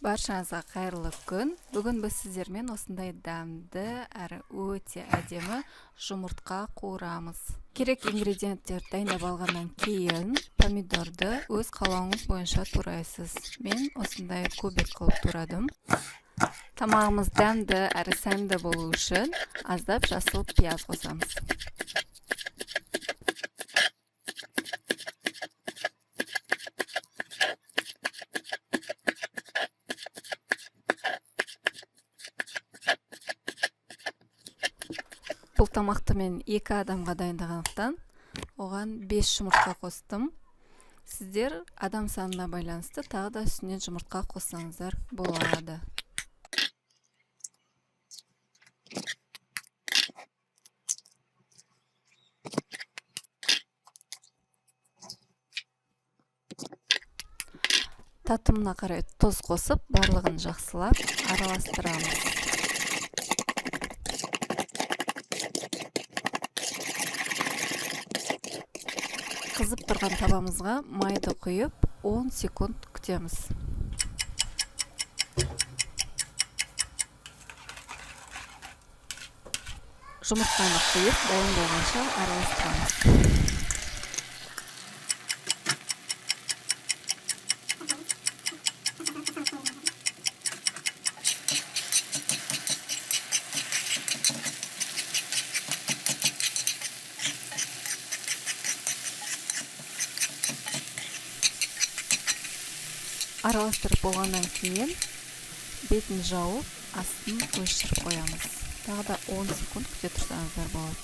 Баршаңызға қайырлы күн. Бүгін біз сіздермен осындай дәмді әрі өте әдемі жұмыртқа қуырамыз. Керек ингредиенттер дайындап алғаннан кейін помидорды өз қалауыңыз бойынша турайсыз. Мен осындай кубик қылып турадым. Тамағымыз дәмді әрі сәнді болу үшін аздап жасыл пияз қосамыз. Бұл тамақты мен 2 адамға дайындағандықтан оған 5 жұмыртқа қостым. Сіздер адам санына байланысты тағы да үстіне жұмыртқа қоссаңыздар болады. Татымына қарай тұз қосып, барлығын жақсылап араластырамыз. Қызып тұрған табамызға майды құйып 10 секунд күтеміз. Жұмыртқаны құйып дайын болғанша араластырамыз. Араластырып болғаннан кейін бетін жауып, астын өшіріп қоямыз. Тағы да 10 секунд күте тұрсаңыздар болады.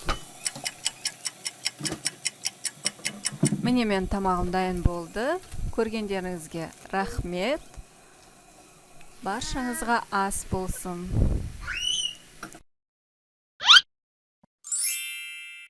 Міне мен тамағым дайын болды. Көргендеріңізге рахмет. Баршаңызға ас болсын.